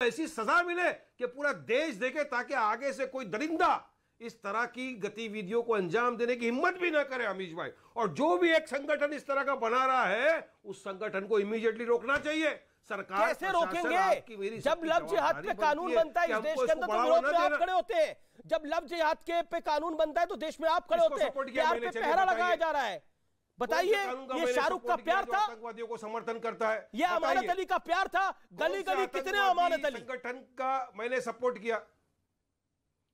ऐसी सजा मिले कि पूरा देश देखे, ताकि आगे से कोई दरिंदा इस तरह की गतिविधियों को अंजाम देने की हिम्मत भी ना करे अमीश भाई। और जो भी एक संगठन इस तरह का बना रहा है, उस संगठन को इमीडिएटली रोकना चाहिए। सरकार कैसे रोकेंगे? जब लव जिहाद पे कानून बनता है इस देश के अंदर तो विरोध में आप खड़े होते हैं। जब लव जिहाद के पे कानून बनता है तो देश में आप खड़े होते हैं। प्यार पे पहरा लगाया जा रहा है। बताइए, ये शाहरुख का प्यार था? आतंकवादियों को समर्थन करता है। ये अमानत अली का प्यार था? गली गली कितने अमानत अली संगठन का मैंने सपोर्ट किया?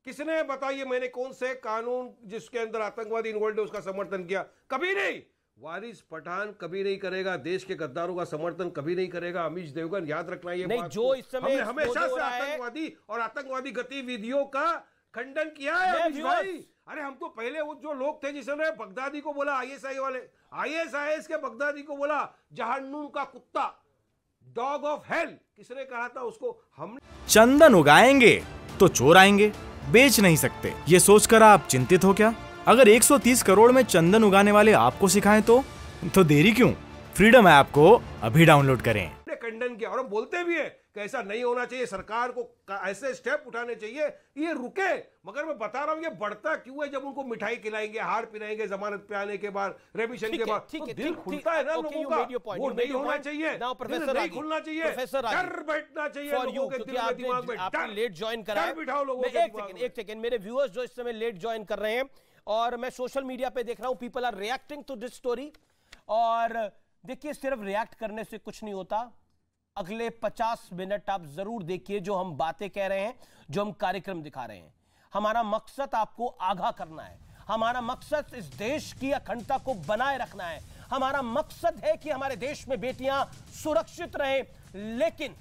किसने? बताइए, मैंने कौन से कानून जिसके अंदर आतंकवादी इन्वॉल्व है उसका समर्थन किया? कभी नहीं। वारिस पठान कभी नहीं करेगा, देश के गद्दारों का समर्थन कभी नहीं करेगा। अमीश देवगन, याद रखना ये बात। जो इस समय हमने हमेशा से आतंकवादी और आतंकवादी गतिविधियों का खंडन किया है अमीश भाई। अरे हम तो पहले वो जो लोग थे जिसने बगदादी को बोला, आईएसआई वाले, आईएसआईएस के बगदादी को बोला जहन्नुम का कुत्ता, डॉग ऑफ हेल, किसने कहा था उसको? हम चंदन उगाएंगे तो चोर आएंगे, बेच नहीं सकते, ये सोचकर आप चिंतित हो क्या? अगर 130 करोड़ में चंदन उगाने वाले आपको सिखाएं तो देरी क्यों? फ्रीडम ऐप को अभी डाउनलोड करें। खंडन किया और हम बोलते भी है कि ऐसा नहीं होना चाहिए, सरकार को ऐसे स्टेप उठाने चाहिए, ये रुके। मगर मैं बता रहा हूँ ये बढ़ता क्यों है? जब उनको मिठाई खिलाएंगे, हार पिलाएंगे जमानत पे आने के बाद, रेमिशन के बाद, तो दिल खुलता है ना लोगों का। वो नहीं होना चाहिए, दिल नहीं खुलना चाहिए, डर बैठना चाहिए लोगों के दिल में, दिमाग में। आपने लेट ज्वाइन करा है, बिठाओ लोगों के दिमाग में। एक सेकंड, मेरे व्यूअर्स जो इस समय लेट ज्वाइन कर रहे हैं और मैं सोशल मीडिया पे देख रहा हूं, people are reacting to this story. और देखिए, सिर्फ रिएक्ट करने से कुछ नहीं होता। अगले 50 मिनट आप जरूर देखिए जो हम बातें कह रहे हैं, जो हम कार्यक्रम दिखा रहे हैं। हमारा मकसद आपको आगाह करना है, हमारा मकसद इस देश की अखंडता को बनाए रखना है, हमारा मकसद है कि हमारे देश में बेटियां सुरक्षित रहें। लेकिन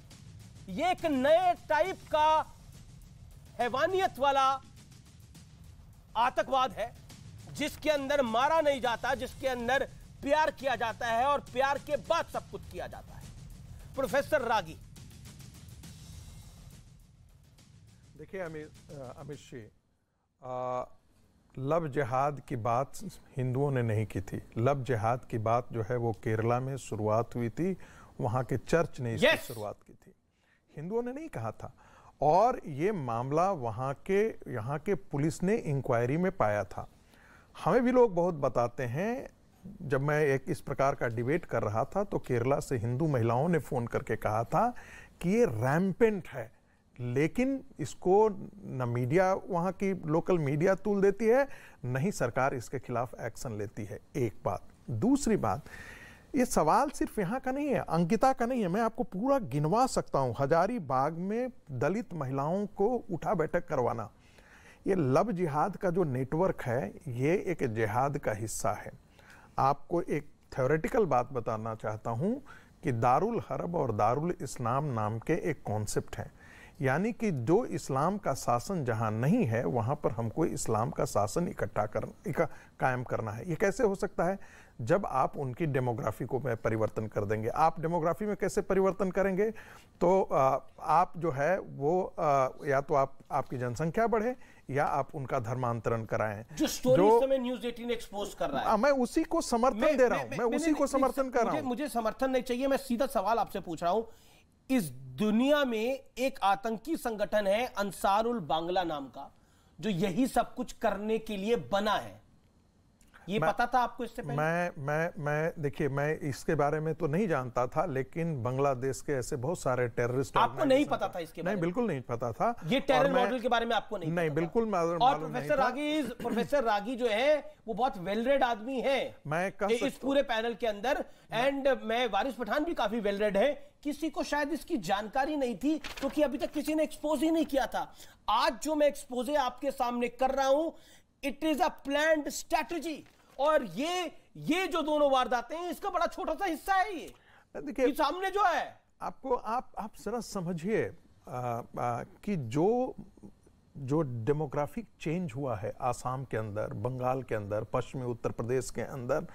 ये एक नए टाइप का हैवानियत वाला आतंकवाद है, जिसके अंदर मारा नहीं जाता, जिसके अंदर प्यार किया जाता है और प्यार के बाद सब कुछ किया जाता है। प्रोफेसर रागी, देखिए अमित जी, लव जिहाद की बात हिंदुओं ने नहीं की थी। लव जिहाद की बात जो है वो केरला में शुरुआत हुई थी, वहां के चर्च ने इसकी शुरुआत की थी, हिंदुओं ने नहीं कहा था। और ये मामला यहाँ के पुलिस ने इंक्वायरी में पाया था। हमें भी लोग बहुत बताते हैं, जब मैं एक इस प्रकार का डिबेट कर रहा था तो केरला से हिंदू महिलाओं ने फोन करके कहा था कि ये रैम्पेंट है, लेकिन इसको न मीडिया, वहाँ की लोकल मीडिया तूल देती है, न ही सरकार इसके खिलाफ एक्शन लेती है। एक बात। दूसरी बात, ये सवाल सिर्फ यहाँ का नहीं है, अंकिता का नहीं है, मैं आपको पूरा गिनवा सकता हूँ। हजारीबाग में दलित महिलाओं को उठा बैठक करवाना, ये लव जिहाद का जो नेटवर्क है, ये एक जिहाद का हिस्सा है। आपको एक थ्योरेटिकल बात बताना चाहता हूं कि दारुल हर्ब और दारुल इस्लाम नाम के एक कॉन्सेप्ट है, यानी कि जो इस्लाम का शासन जहां नहीं है वहां पर हमको इस्लाम का शासन कायम करना है। ये कैसे हो सकता है? जब आप उनकी डेमोग्राफी को में परिवर्तन कर देंगे। आप डेमोग्राफी में कैसे परिवर्तन करेंगे? तो आप जो है वो या तो आपकी जनसंख्या बढ़े या आप उनका धर्मांतरण कराएं। जो स्टोरी इस समय न्यूज़ 18 एक्सपोज कर रहा है, मैं उसी को समर्थन दे रहा हूं, मैं उसी को समर्थन कर रहा हूं। मुझे समर्थन नहीं चाहिए, मैं सीधा सवाल आपसे पूछ रहा हूं। इस दुनिया में एक आतंकी संगठन है अंसारुल बांग्ला नाम का, जो यही सब कुछ करने के लिए बना है। ये पता था आपको इससे पहले? मैं देखिए, मैं इसके बारे में तो नहीं जानता था, लेकिन बांग्लादेश के ऐसे बहुत सारे टेररिस्ट। आपको नहीं पता था इसके बारे में? नहीं, बिल्कुल नहीं पता था। ये टेरर मॉडल के बारे में आपको नहीं नहीं, बिल्कुल। और प्रोफेसर रागी जो है वो बहुत वेल रेड आदमी है, मैं इस पूरे पैनल के अंदर। एंड मैं वारिस पठान भी काफी वेल रेड है। किसी को शायद इसकी जानकारी नहीं थी, क्योंकि अभी तक किसी ने एक्सपोज ही नहीं किया था। आज जो मैं एक्सपोजे आपके सामने कर रहा हूं, it is a planned strategy. और ये जो दोनों वारदातें हैं, इसका बड़ा छोटा सा हिस्सा है। ये देखिए सामने जो है, आपको आप जरा समझिए कि जो डेमोग्राफिक चेंज हुआ है आसाम के अंदर, बंगाल के अंदर, पश्चिमी उत्तर प्रदेश के अंदर,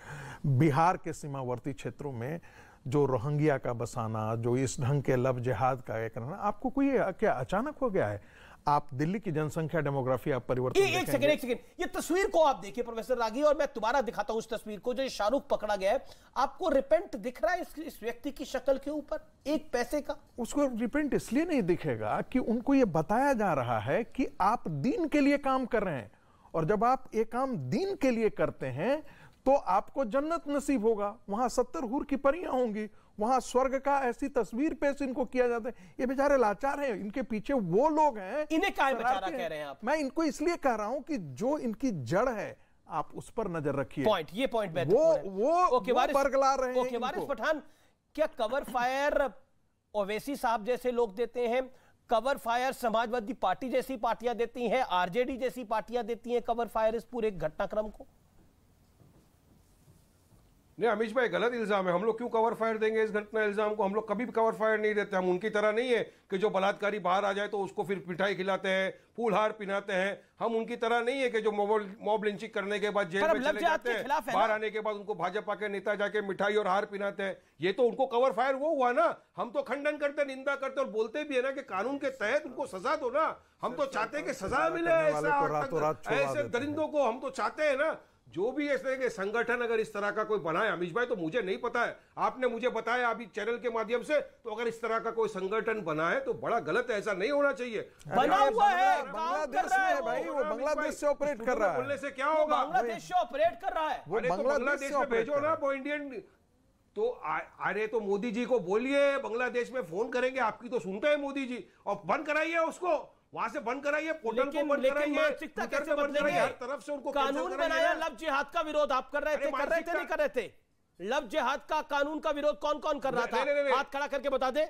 बिहार के सीमावर्ती क्षेत्रों में जो रोहिंग्या का बसाना, जो इस ढंग के लव जिहाद का करना, आपको कोई क्या अचानक हो गया है? आप दिल्ली की जनसंख्या डेमोग्राफी आप परिवर्तन एक सेकंड ये तस्वीर को आप देखिए प्रोफेसर रागी, और मैं दोबारा दिखाता हूं उस तस्वीर को जो शाहरुख पकड़ा गया है। आपको रिपेंट दिख रहा है इस व्यक्ति की शक्ल के ऊपर एक पैसे का? उसको रिपेंट इसलिए नहीं दिखेगा कि उनको ये बताया जा रहा है कि आप दीन के लिए काम कर रहे हैं, और जब आप ये काम दीन के लिए करते हैं तो आपको जन्नत नसीब होगा, वहां 70 हूर की परियां होंगी, वहां स्वर्ग का ऐसी तस्वीर पेश इनको किया जाता है। ये बेचारे लाचार हैं, इनके पीछे वो लोग हैं, इन्हें क्या बेचारा कह रहे हैं आप? मैं इनको इसलिए कह रहा हूं कि जो इनकी जड़ है आप उस पर नजर रखिए। ये पॉइंट वो बरगला रहे हैं। वारिस पठान, क्या कवर फायर ओवैसी साहब जैसे लोग देते हैं? कवर फायर समाजवादी पार्टी जैसी पार्टियां देती हैं, आरजेडी जैसी पार्टियां देती हैं कवर फायर इस पूरे घटनाक्रम को? नहीं अमीश भाई, गलत इल्जाम है। हम लोग क्यों कवर फायर देंगे इस घटना इल्जाम को? हम लोग कभी भी कवर फायर नहीं देते। हम उनकी तरह नहीं है कि जो बलात्कारी बाहर आ जाए तो उसको फिर मिठाई खिलाते हैं, फूल हार पिनाते हैं। हम उनकी तरह नहीं है कि जो मॉब लिंचिंग करने के बाद जेल में चले जाते हैं, बाहर आने के बाद उनको भाजपा के नेता जाके मिठाई और हार पिनाते हैं। ये तो उनको कवर फायर वो हुआ ना। हम तो खंडन करते, निंदा करते और बोलते भी है ना कि कानून के तहत उनको सजा दो ना। हम तो चाहते हैं कि सजा मिले ऐसे दरिंदों को। हम तो चाहते हैं ना जो भी ऐसे के संगठन अगर इस तरह का कोई बनाए, अमीश भाई तो मुझे नहीं पता है, आपने मुझे बताया अभी चैनल के माध्यम से, तो अगर इस तरह का कोई संगठन बना है तो बड़ा गलत है, ऐसा नहीं होना चाहिए। बना हुआ है, बांग्लादेश में भाई, वो बांग्लादेश से ऑपरेट कर रहा है। बोलने से क्या होगा? बांग्लादेश से ऑपरेट कर रहा है। वो बांग्लादेश में भेजो ना वो इंडियन। तो अरे तो मोदी जी को बोलिए बांग्लादेश में फोन करेंगे, आपकी तो सुनते हैं मोदी जी, और बंद कराइए उसको, वहां से बंद कराइए, पोर्टल को बंद कराइए, मानसिकता कैसे बदलेंगे? हर तरफ से उनको कानून बनाया, लव जिहाद का विरोध आप कर रहे थे नहीं कर रहे थे? लव जिहाद का कानून का विरोध कौन कौन कर रहा था? हाथ खड़ा करके बता दे,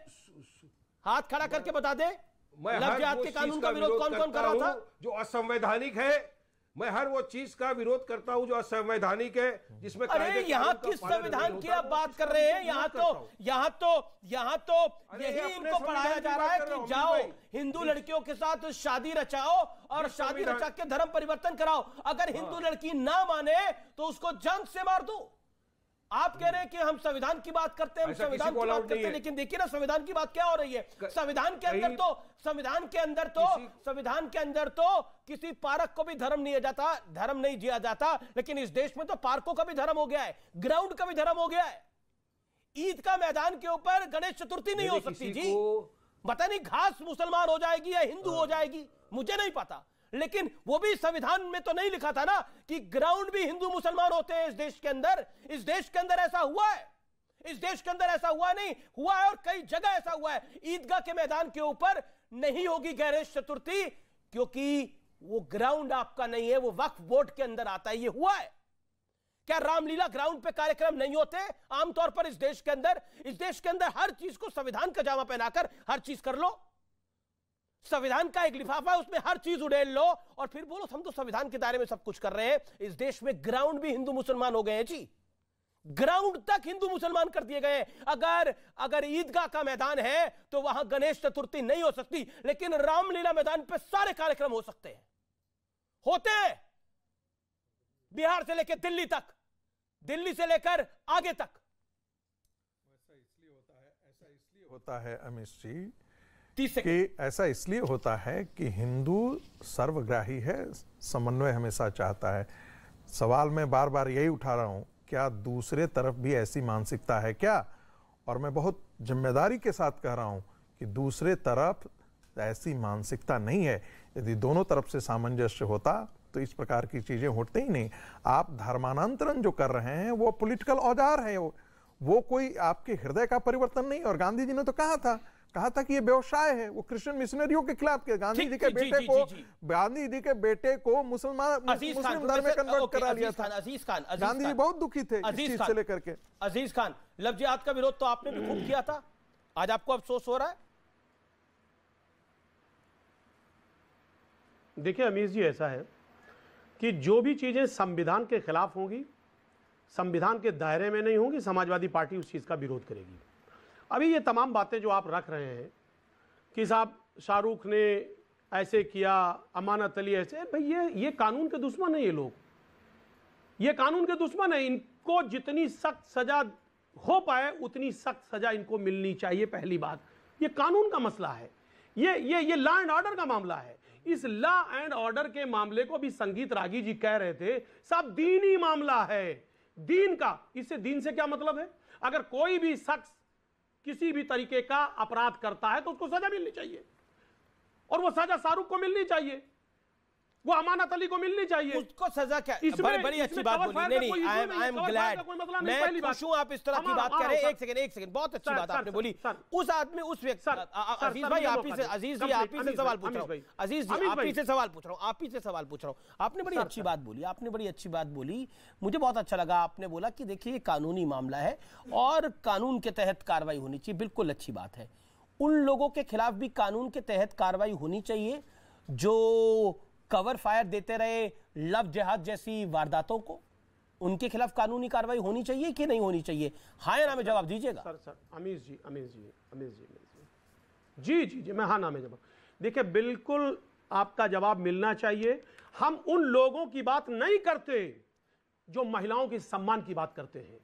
हाथ खड़ा करके बता दे। लव जिहाद के कानून का विरोध कौन कौन कर रहा था? जो असंवैधानिक है, मैं हर वो चीज का विरोध करता हूं जो असंवैधानिक है, जिसमें अरे यहाँ किस संविधान की आप बात कर रहे हैं? यहाँ तो यही इनको पढ़ाया जा रहा है कि जाओ हिंदू लड़कियों के साथ शादी रचाओ और शादी रचा के धर्म परिवर्तन कराओ। अगर हिंदू लड़की ना माने तो उसको जान से मार दो। आप कह रहे हैं कि हम संविधान की बात करते हैं, हम संविधान की बात करते हैं, लेकिन देखिए ना संविधान की बात क्या हो रही है। संविधान के अंदर तो किसी पार्क को भी धर्म नहीं दिया जाता, लेकिन इस देश में तो पार्कों का भी धर्म हो गया है, ग्राउंड का भी धर्म हो गया है। ईद का मैदान के ऊपर गणेश चतुर्थी नहीं हो सकती जी। पता नहीं घास मुसलमान हो जाएगी या हिंदू हो जाएगी, मुझे नहीं पता, लेकिन वो भी संविधान में तो नहीं लिखा था ना कि ग्राउंड भी हिंदू मुसलमान होते हैं इस देश के अंदर। इस देश के अंदर ऐसा हुआ है, इस देश के अंदर ऐसा हुआ नहीं हुआ है, और कई जगह ऐसा हुआ है। ईदगाह के मैदान के ऊपर नहीं होगी गणेश चतुर्थी क्योंकि वो ग्राउंड आपका नहीं है, वो वक्फ बोर्ड के अंदर आता है। ये हुआ है क्या? रामलीला ग्राउंड पे कार्यक्रम नहीं होते आमतौर पर इस देश के अंदर? इस देश के अंदर हर चीज को संविधान का जामा पहनाकर हर चीज कर लो। संविधान का एक लिफाफा है, उसमें हर चीज उड़ेल लो और फिर बोलो हम तो संविधान के दायरे में सब कुछ कर रहे हैं। इस देश में ग्राउंड भी हिंदू मुसलमान हो गए हैं जी, ग्राउंड तक हिंदू मुसलमान कर दिए गए। अगर ईदगाह का मैदान है तो वहां गणेश चतुर्थी नहीं हो सकती, लेकिन रामलीला मैदान पे सारे कार्यक्रम हो सकते हैं, होते हैं, बिहार से लेकर दिल्ली तक, दिल्ली से लेकर आगे तक। ऐसा इसलिए होता है अमीश जी कि ऐसा इसलिए होता है कि हिंदू सर्वग्राही है, समन्वय हमेशा चाहता है। सवाल मैं बार बार यही उठा रहा हूं, क्या दूसरे तरफ भी ऐसी मानसिकता है क्या? और मैं बहुत जिम्मेदारी के साथ कह रहा हूं कि दूसरे तरफ ऐसी मानसिकता नहीं है। यदि दोनों तरफ से सामंजस्य होता तो इस प्रकार की चीजें होती ही नहीं। आप धर्मांतरण जो कर रहे हैं वो पॉलिटिकल औजार है, वो कोई आपके हृदय का परिवर्तन नहीं। और गांधी जी ने तो कहा था कि ये व्यवसाय है। वो क्रिश्चियन मिशनरियों के खिलाफ के गांधी जी के बेटे को मुस्लिम धर्म में कन्वर्ट करा लिया था। गांधी जी बहुत दुखी थे इस चीज से लेकर के। अजीज खान, लव जिहाद का विरोध तो आपने भी खूब किया था, आज आपको अफसोस हो रहा है? देखिए अमीश जी, ऐसा है कि जो भी चीजें संविधान के खिलाफ होंगी, संविधान के दायरे में नहीं होंगी, समाजवादी पार्टी उस चीज का विरोध करेगी। अभी ये तमाम बातें जो आप रख रहे हैं कि साहब शाहरुख ने ऐसे किया, अमानत अली ऐसे, भाई ये कानून के दुश्मन है। ये लोग ये कानून के दुश्मन है। इनको जितनी सख्त सजा हो पाए उतनी सख्त सजा इनको मिलनी चाहिए। पहली बात, ये कानून का मसला है, ये लॉ एंड ऑर्डर का मामला है। इस लॉ एंड ऑर्डर के मामले को भी संगीत रागी जी कह रहे थे साहब दीनी मामला है, दीन का। इससे दीन से क्या मतलब है? अगर कोई भी शख्स किसी भी तरीके का अपराध करता है तो उसको सजा मिलनी चाहिए, और वो सजा शाहरुख को मिलनी चाहिए, वो अमानत अली को मिलनी चाहिए। उसको सजा क्या? बड़ी अच्छी बात बोली। नहीं, आई एम ग्लैड। मैं खुश हूं आप इस तरह की बात कर रहे हैं। एक सेकंड, बहुत अच्छी बात आपने बोली। उस आदमी, उस व्यक्ति, अजीज भाई आप ही से, अजीज जी आप ही से सवाल पूछ रहा हूं, अजीज जी आप ही से सवाल पूछ रहा हूं, आपने बड़ी अच्छी बात बोली, आपने बड़ी अच्छी बात बोली, मुझे बहुत अच्छा लगा। आपने बोला कि देखिए ये कानूनी मामला है और कानून के तहत कार्रवाई होनी चाहिए, बिल्कुल अच्छी बात है। उन लोगों के खिलाफ भी कानून के तहत कार्रवाई होनी चाहिए जो कवर फायर देते रहे लव जिहाद जैसी वारदातों को, उनके खिलाफ कानूनी कार्रवाई होनी चाहिए कि नहीं होनी चाहिए? हाँ या ना में जवाब दीजिएगा। सर अमीश जी मैं हाँ ना में जवाब। देखिए बिल्कुल आपका जवाब मिलना चाहिए। हम उन लोगों की बात नहीं करते जो महिलाओं के सम्मान की बात करते हैं,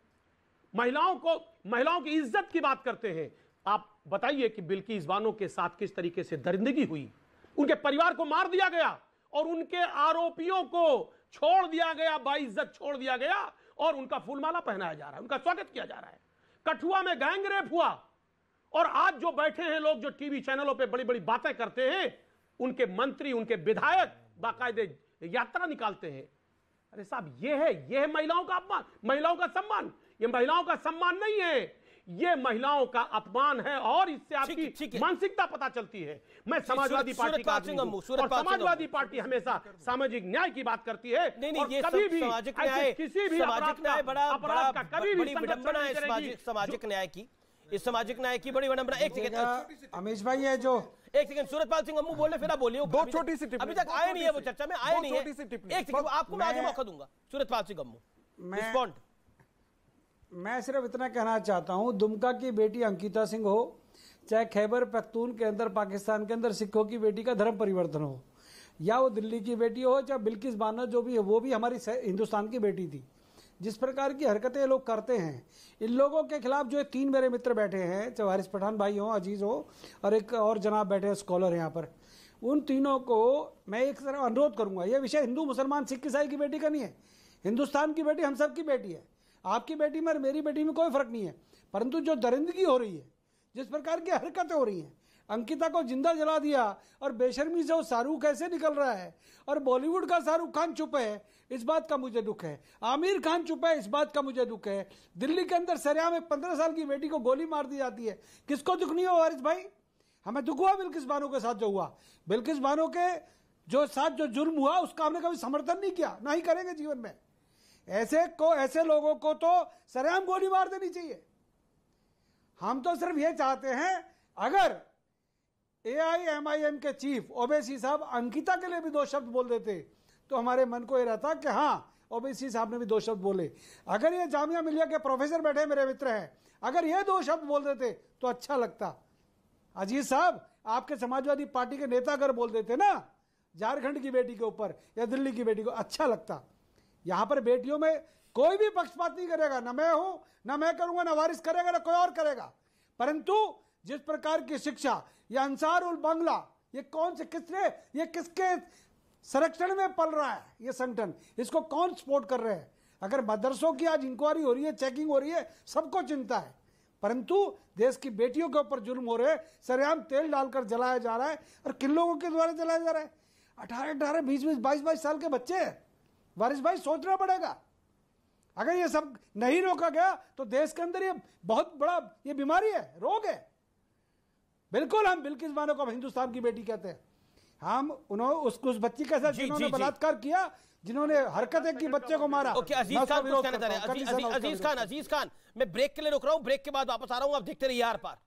महिलाओं की इज्जत की बात करते हैं। आप बताइए कि बिल्किस बानो के साथ किस तरीके से दरिंदगी हुई, उनके परिवार को मार दिया गया और उनके आरोपियों को छोड़ दिया गया, बाइज्जत छोड़ दिया गया, और उनका फूलमाला पहनाया जा रहा है, उनका स्वागत किया जा रहा है। कठुआ में गैंग रेप हुआ, और आज जो बैठे हैं लोग जो टीवी चैनलों पे बड़ी बड़ी बातें करते हैं, उनके मंत्री, उनके विधायक बाकायदे यात्रा निकालते हैं। अरे साहब ये है महिलाओं का अपमान, महिलाओं का सम्मान। ये महिलाओं का सम्मान नहीं है, ये महिलाओं का अपमान है, और इससे आपकी मानसिकता पता चलती है। मैं समाजवादी पार्टी का आदमी हूं, और समाजवादी पार्टी हमेशा सामाजिक न्याय की बात करती है। नहीं, ये कभी भी सामाजिक न्याय, किसी भी अपराध का कभी भी विडंबना है सामाजिक न्याय की, इस सामाजिक न्याय की बड़ी विडंबना। एक सेकंड अमीश भाई है जो, एक सेकंड, सूरजपाल सिंह अम्मू बोले फिर आप बोलिए। दो छोटी सी टिप्पणी, अभी तक आए नहीं है वो चर्चा में, आए नहीं है। एक सेकंड, आपको मैं आगे मौका दूंगा। सूरजपाल सिंह अम्मू, रिस्पॉन्ड। मैं सिर्फ इतना कहना चाहता हूं, दुमका की बेटी अंकिता सिंह हो, चाहे खैबर पख्तून के अंदर पाकिस्तान के अंदर सिखों की बेटी का धर्म परिवर्तन हो, या वो दिल्ली की बेटी हो, चाहे बिल्किस बानो जो भी है, वो भी हमारी हिंदुस्तान की बेटी थी। जिस प्रकार की हरकतें ये लोग करते हैं, इन लोगों के खिलाफ जो 3 मेरे मित्र बैठे हैं, चाहे हारिस पठान भाई हो, अजीज हो, और एक और जनाब बैठे हैं स्कॉलर यहाँ पर, उन तीनों को मैं एक तरह अनुरोध करूंगा, यह विषय हिंदू मुसलमान सिख ईसाई की बेटी का नहीं है, हिंदुस्तान की बेटी हम सब की बेटी है। आपकी बेटी में और मेरी बेटी में कोई फर्क नहीं है, परंतु जो दरिंदगी हो रही है, जिस प्रकार की हरकतें हो रही हैं, अंकिता को जिंदा जला दिया, और बेशर्मी से वो शाहरुख कैसे निकल रहा है, और बॉलीवुड का शाहरुख खान चुप है, इस बात का मुझे दुख है। आमिर खान चुप है, इस बात का मुझे दुख है। दिल्ली के अंदर सरेआम में 15 साल की बेटी को गोली मार दी जाती है, किसको दुख नहीं हो वारिस भाई? हमें दुख हुआ बिल्किस बानो के साथ जो हुआ, बिल्किस बानो के जो साथ जो जुर्म हुआ उसका हमने कभी समर्थन नहीं किया, ना ही करेंगे जीवन में। ऐसे लोगों को तो सरेआम गोली मार देनी चाहिए। हम तो सिर्फ ये चाहते हैं, अगर AIMIM के चीफ ओवैसी साहब अंकिता के लिए भी 2 शब्द बोल देते तो हमारे मन को ये रहता कि हाँ ओवैसी साहब ने भी 2 शब्द बोले। अगर ये जामिया मिलिया के प्रोफेसर बैठे मेरे मित्र हैं, अगर ये 2 शब्द बोल देते तो अच्छा लगता। अजीज साहब, आपके समाजवादी पार्टी के नेता अगर बोल देते ना झारखंड की बेटी के ऊपर या दिल्ली की बेटी को, अच्छा लगता। यहां पर बेटियों में कोई भी पक्षपात नहीं करेगा, ना मैं हूं, ना मैं करूंगा, ना वारिस करेगा, ना कोई और करेगा। परंतु जिस प्रकार की शिक्षा, ये अंसारुल बांग्ला, ये कौन से ये किसके संरक्षण में पल रहा है? ये संगठन, इसको कौन सपोर्ट कर रहे हैं? अगर मदरसों की आज इंक्वायरी हो रही है, चेकिंग हो रही है, सबको चिंता है, परंतु देश की बेटियों के ऊपर जुल्म हो रहे हैं, सरेआम तेल डालकर जलाया जा रहा है। और किन लोगों के द्वारा जलाया जा रहा है? 18-18, 20-20, 22-22 साल के बच्चे हैं। वारिस भाई, सोचना पड़ेगा। अगर ये सब नहीं रोका गया तो देश के अंदर ये बहुत बड़ा ये बीमारी है, रोग है। बिल्कुल, हम बिल्किस बानो को हिंदुस्तान की बेटी कहते हैं। हम उस बच्ची के साथ जिन्होंने बलात्कार किया, जिन्होंने हरकतें की, बच्चे को मारा। ओके, अजीज खान, मैं ब्रेक के लिए रुक रहा हूं, ब्रेक के बाद वापस आ रहा हूं, आप देखते रहिए यार पार।